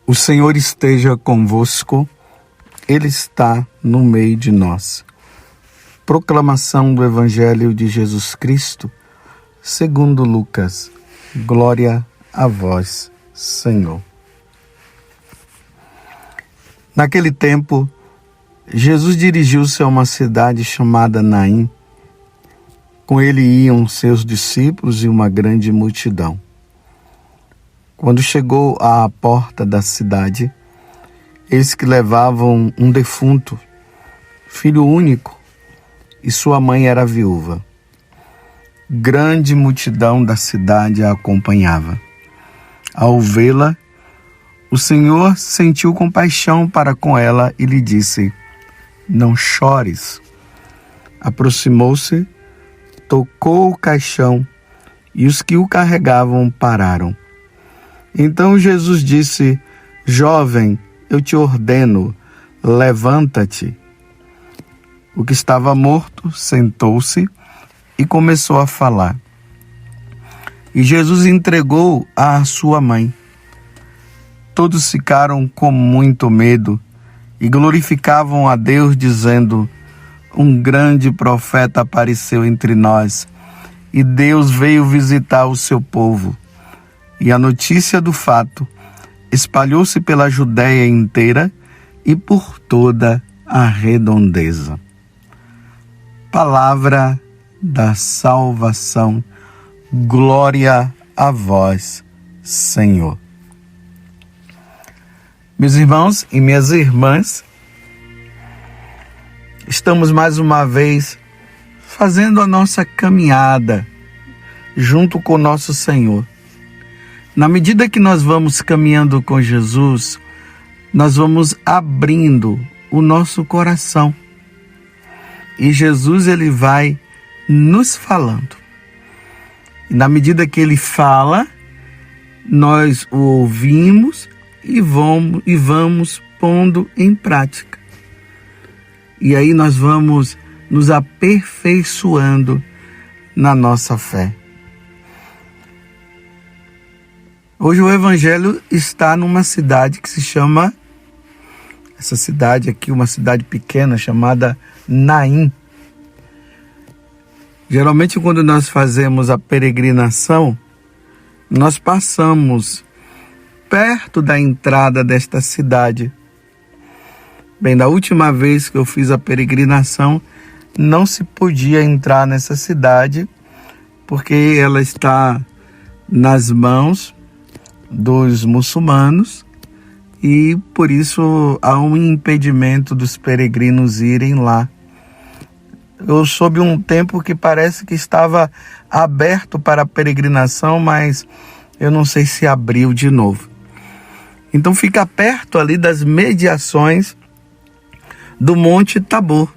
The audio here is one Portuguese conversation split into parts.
O Senhor esteja convosco, Ele está no meio de nós. Proclamação do Evangelho de Jesus Cristo, segundo Lucas. Glória a vós, Senhor. Naquele tempo, Jesus dirigiu-se a uma cidade chamada Naim. Com ele iam seus discípulos e uma grande multidão. Quando chegou à porta da cidade, eis que levavam um defunto, filho único, e sua mãe era viúva. Grande multidão da cidade a acompanhava. Ao vê-la, o Senhor sentiu compaixão para com ela e lhe disse: "Não chores." Aproximou-se, tocou o caixão e os que o carregavam pararam. Então Jesus disse: "Jovem, eu te ordeno, levanta-te." O que estava morto sentou-se e começou a falar. E Jesus entregou à sua mãe. Todos ficaram com muito medo e glorificavam a Deus, dizendo: "Um grande profeta apareceu entre nós, e Deus veio visitar o seu povo." E a notícia do fato espalhou-se pela Judéia inteira e por toda a redondeza. Palavra da salvação. Glória a vós, Senhor. Meus irmãos e minhas irmãs, estamos mais uma vez fazendo a nossa caminhada junto com o nosso Senhor. Na medida que nós vamos caminhando com Jesus, nós vamos abrindo o nosso coração. E Jesus, ele vai nos falando. E na medida que ele fala, nós o ouvimos e vamos pondo em prática. E aí nós vamos nos aperfeiçoando na nossa fé. Hoje o Evangelho está numa cidade que se chama, essa cidade aqui, uma cidade pequena chamada Naim. Geralmente quando nós fazemos a peregrinação, nós passamos perto da entrada desta cidade. Bem, da última vez que eu fiz a peregrinação, não se podia entrar nessa cidade, porque ela está nas mãos dos muçulmanos e por isso há um impedimento dos peregrinos irem lá. Eu soube um tempo que parece que estava aberto para a peregrinação, mas eu não sei se abriu de novo. Então fica perto ali das mediações do Monte Tabor.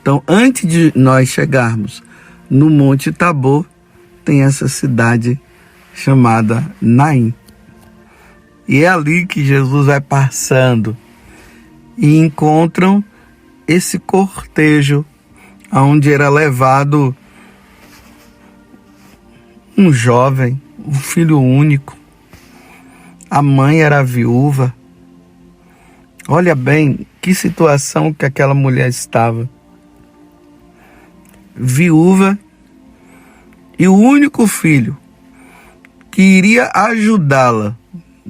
Então antes de nós chegarmos no Monte Tabor, tem essa cidade chamada Naim. E é ali que Jesus vai passando e encontram esse cortejo onde era levado um jovem, um filho único. A mãe era viúva. Olha bem que situação que aquela mulher estava. Viúva e o único filho que iria ajudá-la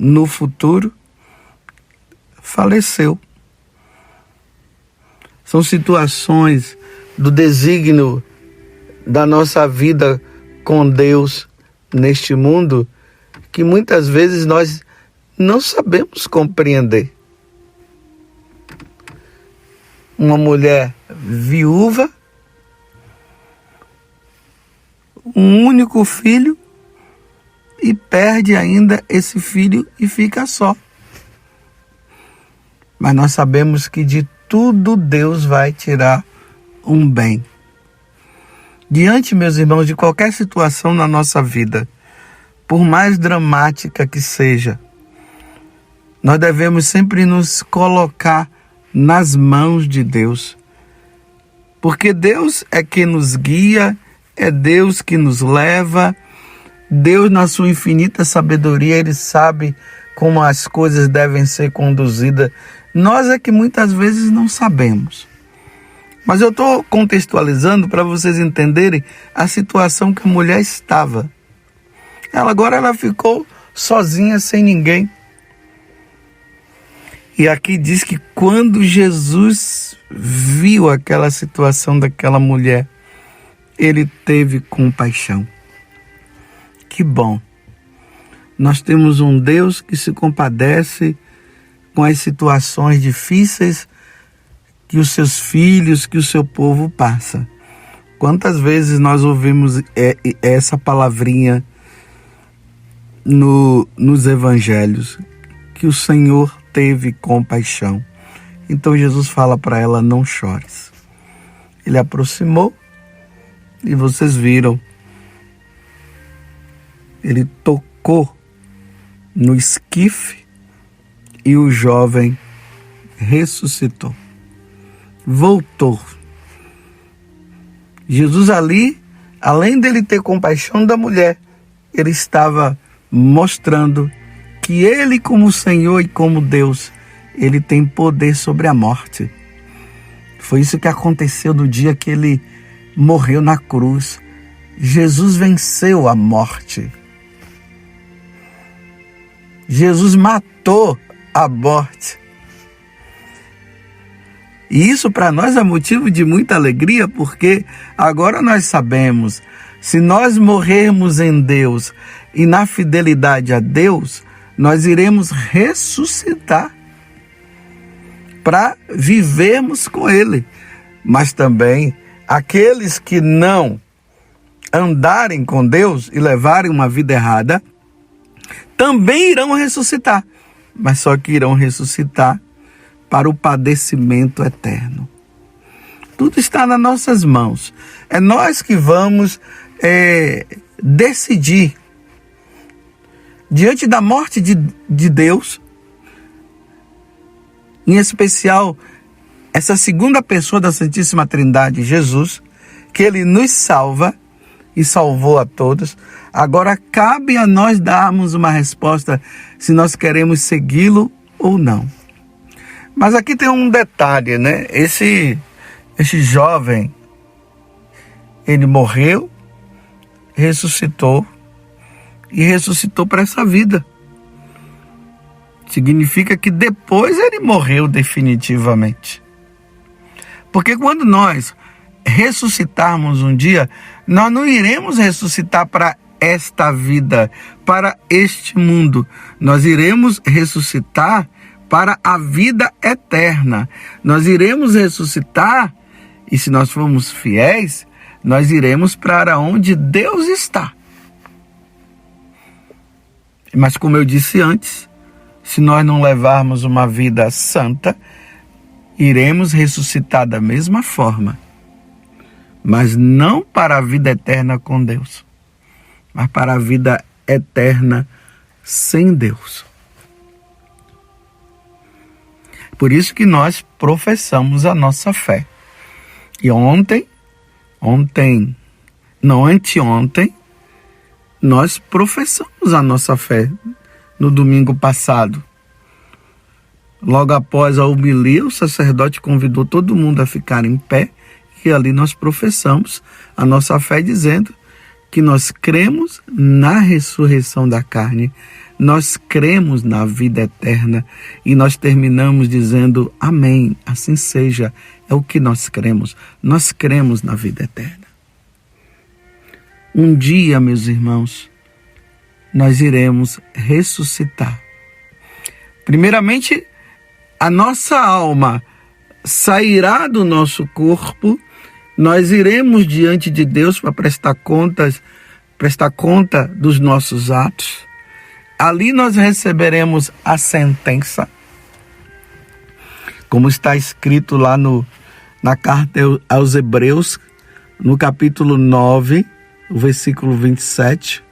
no futuro faleceu. São situações do desígnio da nossa vida com Deus neste mundo que muitas vezes nós não sabemos compreender. Uma mulher viúva, um único filho, e perde ainda esse filho e fica só. Mas nós sabemos que de tudo Deus vai tirar um bem. Diante, meus irmãos, de qualquer situação na nossa vida, por mais dramática que seja, nós devemos sempre nos colocar nas mãos de Deus. Porque Deus é quem nos guia, é Deus que nos leva. Deus, na sua infinita sabedoria, Ele sabe como as coisas devem ser conduzidas. Nós é que muitas vezes não sabemos. Mas eu estou contextualizando para vocês entenderem a situação que a mulher estava. Agora ela ficou sozinha, sem ninguém. E aqui diz que quando Jesus viu aquela situação daquela mulher, ele teve compaixão. Que bom. Nós temos um Deus que se compadece com as situações difíceis que os seus filhos, que o seu povo passa. Quantas vezes nós ouvimos essa palavrinha nos evangelhos, que o Senhor teve compaixão. Então Jesus fala para ela: não chores. Ele aproximou e vocês viram, ele tocou no esquife e o jovem ressuscitou, voltou. Jesus ali, além dele ter compaixão da mulher, ele estava mostrando que ele, como Senhor e como Deus, ele tem poder sobre a morte. Foi isso que aconteceu no dia que ele morreu na cruz. Jesus venceu a morte. Jesus matou a morte. E isso para nós é motivo de muita alegria, porque agora nós sabemos, se nós morrermos em Deus e na fidelidade a Deus, nós iremos ressuscitar para vivermos com Ele. Mas também aqueles que não andarem com Deus e levarem uma vida errada, também irão ressuscitar, mas só que irão ressuscitar para o padecimento eterno. Tudo está nas nossas mãos. É nós que vamos decidir. Diante da morte de Deus, em especial essa segunda pessoa da Santíssima Trindade, Jesus, que Ele nos salva e salvou a todos. Agora cabe a nós darmos uma resposta se nós queremos segui-lo ou não. Mas aqui tem um detalhe, né? Esse jovem, ele morreu, ressuscitou e ressuscitou para essa vida. Significa que depois ele morreu definitivamente. Porque quando nós ressuscitarmos um dia, nós não iremos ressuscitar para esta vida, para este mundo. Nós iremos ressuscitar para a vida eterna. Nós iremos ressuscitar, e se nós formos fiéis, nós iremos para onde Deus está. Mas como eu disse antes, se nós não levarmos uma vida santa, iremos ressuscitar da mesma forma, mas não para a vida eterna com Deus, mas para a vida eterna sem Deus. Por isso que nós professamos a nossa fé. E anteontem, nós professamos a nossa fé no domingo passado. Logo após a homilia, o sacerdote convidou todo mundo a ficar em pé e ali nós professamos a nossa fé dizendo que nós cremos na ressurreição da carne, nós cremos na vida eterna e nós terminamos dizendo amém, assim seja, é o que nós cremos na vida eterna. Um dia, meus irmãos, nós iremos ressuscitar. Primeiramente, a nossa alma sairá do nosso corpo, nós iremos diante de Deus para prestar conta dos nossos atos. Ali nós receberemos a sentença, como está escrito lá na carta aos Hebreus, no capítulo 9, o versículo 27,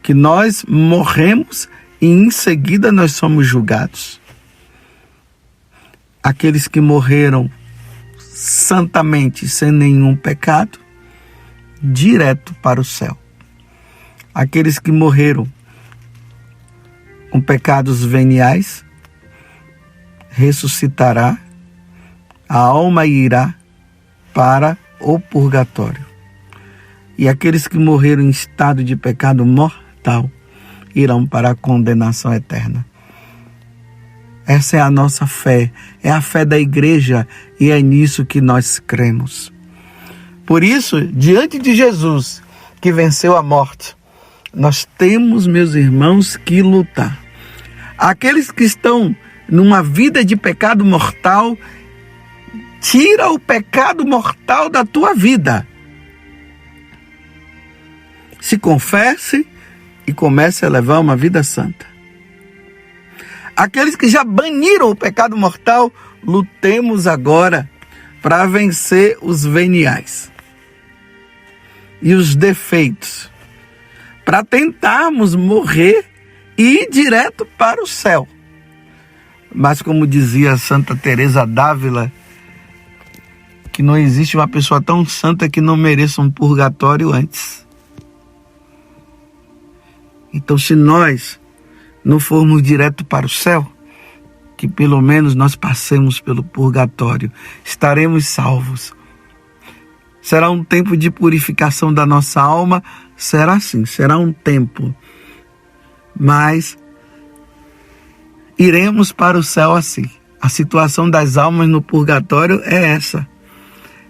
que nós morremos e em seguida nós somos julgados. Aqueles que morreram santamente, sem nenhum pecado, direto para o céu. Aqueles que morreram com pecados veniais, ressuscitará, a alma irá para o purgatório. E aqueles que morreram em estado de pecado mortal irão para a condenação eterna. Essa é a nossa fé, é a fé da igreja e é nisso que nós cremos. Por isso, diante de Jesus, que venceu a morte, nós temos, meus irmãos, que lutar. Aqueles que estão numa vida de pecado mortal, tira o pecado mortal da tua vida. Se confesse e comece a levar uma vida santa. Aqueles que já baniram o pecado mortal, lutemos agora para vencer os veniais e os defeitos, para tentarmos morrer e ir direto para o céu. Mas como dizia Santa Teresa d'Ávila, que não existe uma pessoa tão santa que não mereça um purgatório antes. Então, se nós não formos direto para o céu, que pelo menos nós passemos pelo purgatório, estaremos salvos. Será um tempo de purificação da nossa alma? Será sim, será um tempo. Mas iremos para o céu assim. A situação das almas no purgatório é essa.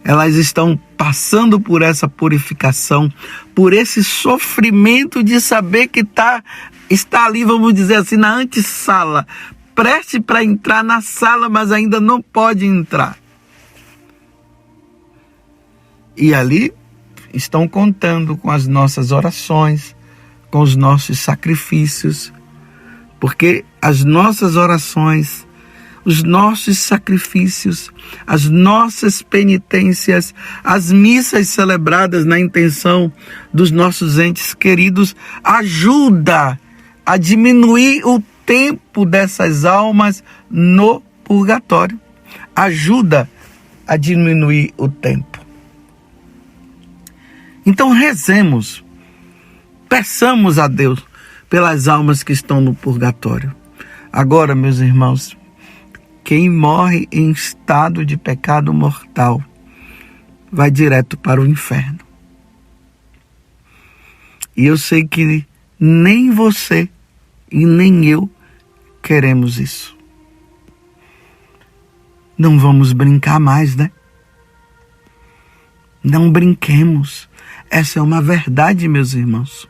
Elas estão passando por essa purificação, por esse sofrimento de saber que está ali, vamos dizer assim, na antessala, preste para entrar na sala, mas ainda não pode entrar. E ali estão contando com as nossas orações, com os nossos sacrifícios, porque as nossas orações, os nossos sacrifícios, as nossas penitências, as missas celebradas na intenção dos nossos entes queridos, ajuda a diminuir o tempo dessas almas no purgatório. Ajuda a diminuir o tempo. Então rezemos, peçamos a Deus pelas almas que estão no purgatório. Agora, meus irmãos, quem morre em estado de pecado mortal vai direto para o inferno. E eu sei que nem você e nem eu queremos isso. Não vamos brincar mais, né? Não brinquemos. Essa é uma verdade, meus irmãos.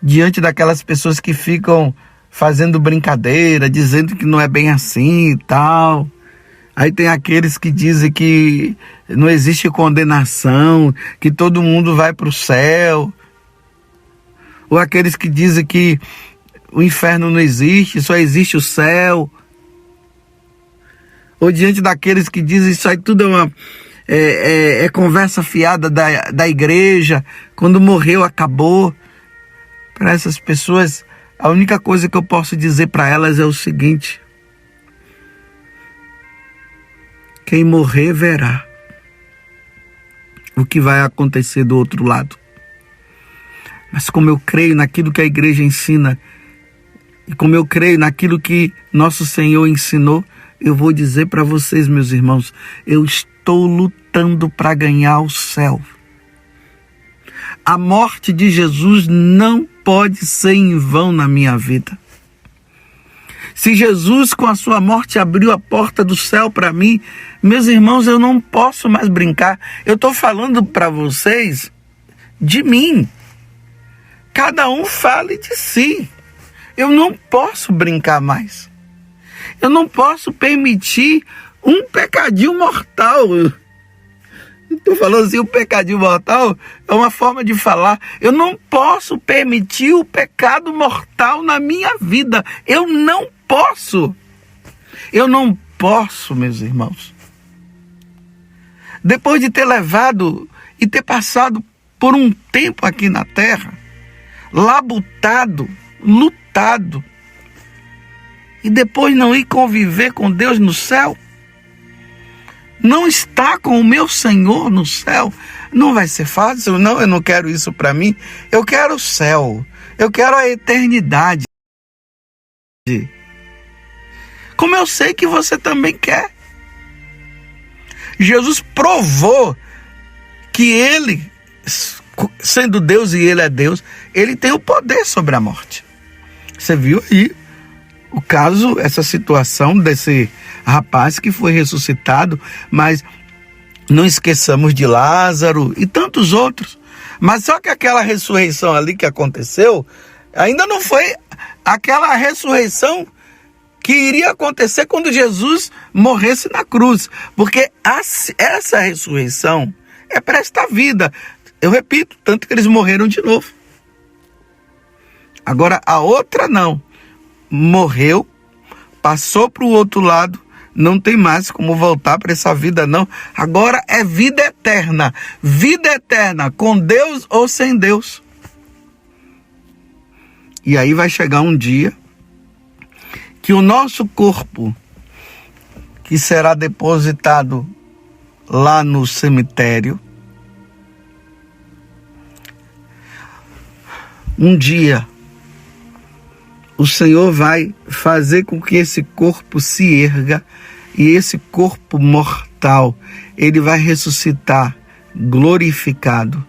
Diante daquelas pessoas que ficam fazendo brincadeira, dizendo que não é bem assim e tal. Aí tem aqueles que dizem que não existe condenação, que todo mundo vai para o céu. Ou aqueles que dizem que o inferno não existe, só existe o céu. Ou diante daqueles que dizem isso aí tudo é conversa fiada da igreja, quando morreu acabou. Para essas pessoas, a única coisa que eu posso dizer para elas é o seguinte: quem morrer verá o que vai acontecer do outro lado. Mas como eu creio naquilo que a igreja ensina, e como eu creio naquilo que nosso Senhor ensinou, eu vou dizer para vocês, meus irmãos, eu estou lutando para ganhar o céu. A morte de Jesus não pode ser em vão na minha vida. Se Jesus com a sua morte abriu a porta do céu para mim, meus irmãos, eu não posso mais brincar. Eu estou falando para vocês de mim. Cada um fale de si. Eu não posso brincar mais. Eu não posso permitir um pecadinho mortal. Estou falando assim, o pecadinho mortal é uma forma de falar. Eu não posso permitir o pecado mortal na minha vida. Eu não posso. Eu não posso, meus irmãos. Depois de ter levado e ter passado por um tempo aqui na terra, labutado, lutado, e depois não ir conviver com Deus no céu, não estar com o meu Senhor no céu, não vai ser fácil. Não, eu não quero isso para mim. Eu quero o céu. Eu quero a eternidade. Como eu sei que você também quer. Jesus provou que ele, sendo Deus e ele é Deus, ele tem o poder sobre a morte. Você viu aí o caso, essa situação desse rapaz que foi ressuscitado, mas não esqueçamos de Lázaro e tantos outros. Mas só que aquela ressurreição ali que aconteceu, ainda não foi aquela ressurreição que iria acontecer quando Jesus morresse na cruz. Porque essa ressurreição é para esta vida. Eu repito, tanto que eles morreram de novo. Agora a outra não. Morreu, passou para o outro lado, não tem mais como voltar para essa vida não. Agora é vida eterna, com Deus ou sem Deus. E aí vai chegar um dia que o nosso corpo, que será depositado lá no cemitério, um dia o Senhor vai fazer com que esse corpo se erga e esse corpo mortal, ele vai ressuscitar glorificado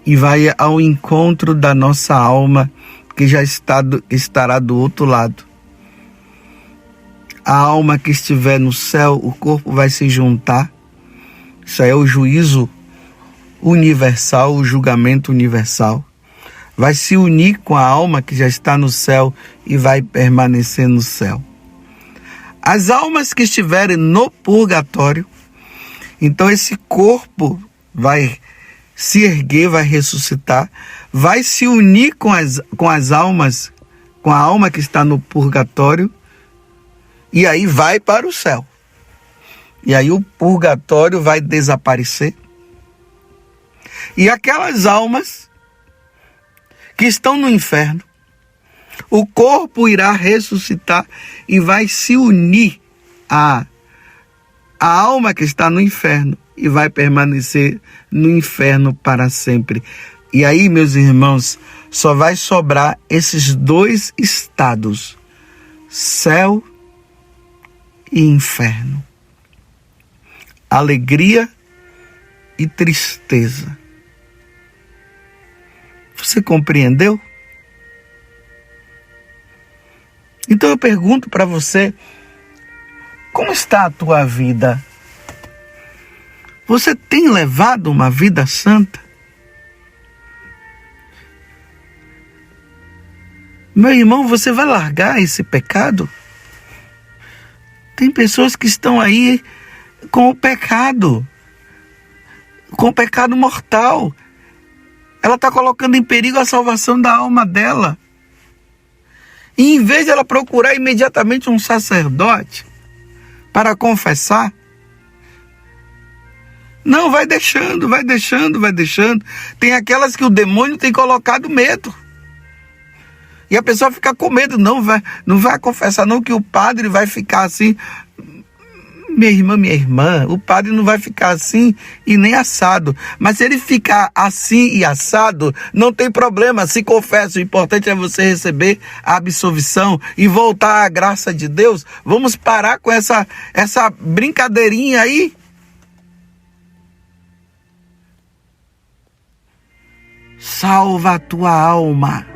e vai ao encontro da nossa alma que já estará do outro lado. A alma que estiver no céu, o corpo vai se juntar. Isso aí é o juízo universal, o julgamento universal. Vai se unir com a alma que já está no céu e vai permanecer no céu. As almas que estiverem no purgatório, então esse corpo vai se erguer, vai ressuscitar, vai se unir com as almas, com a alma que está no purgatório, e aí vai para o céu. E aí o purgatório vai desaparecer. E aquelas almas que estão no inferno, o corpo irá ressuscitar e vai se unir à alma que está no inferno e vai permanecer no inferno para sempre. E aí, meus irmãos, só vai sobrar esses dois estados, céu e inferno. Alegria e tristeza. Você compreendeu? Então eu pergunto para você, como está a tua vida? Você tem levado uma vida santa? Meu irmão, você vai largar esse pecado? Tem pessoas que estão aí com o pecado mortal. Ela está colocando em perigo a salvação da alma dela. E em vez de ela procurar imediatamente um sacerdote para confessar, não, vai deixando. Tem aquelas que o demônio tem colocado medo. E a pessoa fica com medo, não vai confessar não, que o padre vai ficar assim. Minha irmã, o padre não vai ficar assim e nem assado. Mas se ele ficar assim e assado, não tem problema, se confessa. O importante é você receber a absolvição e voltar à graça de Deus. Vamos parar com essa brincadeirinha aí. Salva a tua alma.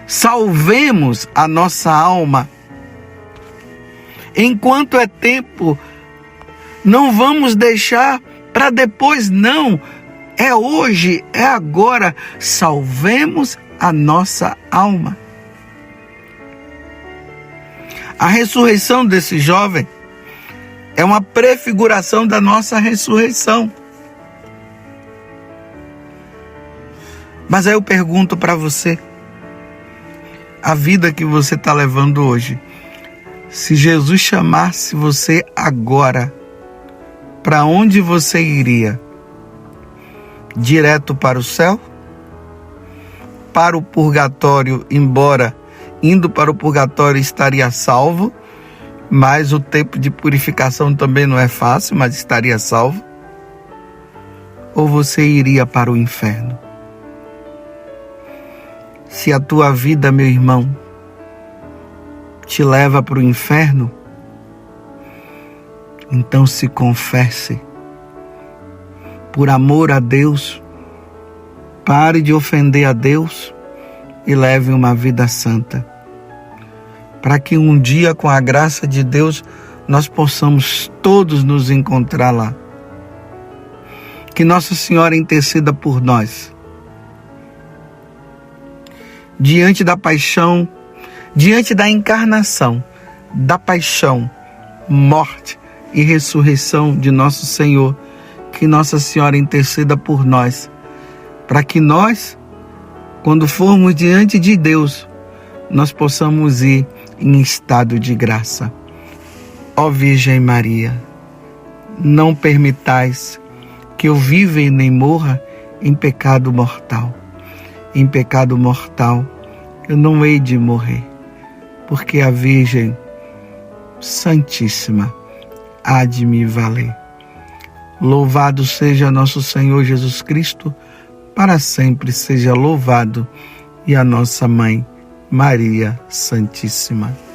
Salvemos a nossa alma. Enquanto é tempo, não vamos deixar para depois, não. É hoje, é agora. Salvemos a nossa alma. A ressurreição desse jovem é uma prefiguração da nossa ressurreição. Mas aí eu pergunto para você, a vida que você está levando hoje, se Jesus chamasse você agora, para onde você iria? Direto para o céu? Para o purgatório, embora indo para o purgatório estaria salvo, mas o tempo de purificação também não é fácil, mas estaria salvo? ou você iria para o inferno? Se a tua vida, meu irmão, te leva para o inferno, então se confesse. Por amor a Deus, pare de ofender a Deus e leve uma vida santa. Para que um dia, com a graça de Deus, nós possamos todos nos encontrar lá. Que Nossa Senhora interceda por nós. Diante da paixão, diante da encarnação, da paixão, morte e ressurreição de nosso Senhor, que Nossa Senhora interceda por nós, para que nós, quando formos diante de Deus, nós possamos ir em estado de graça. Ó Virgem Maria, não permitais que eu viva e nem morra em pecado mortal. Em pecado mortal eu não hei de morrer, porque a Virgem Santíssima há de me valer. Louvado seja nosso Senhor Jesus Cristo, para sempre seja louvado, e a nossa Mãe Maria Santíssima.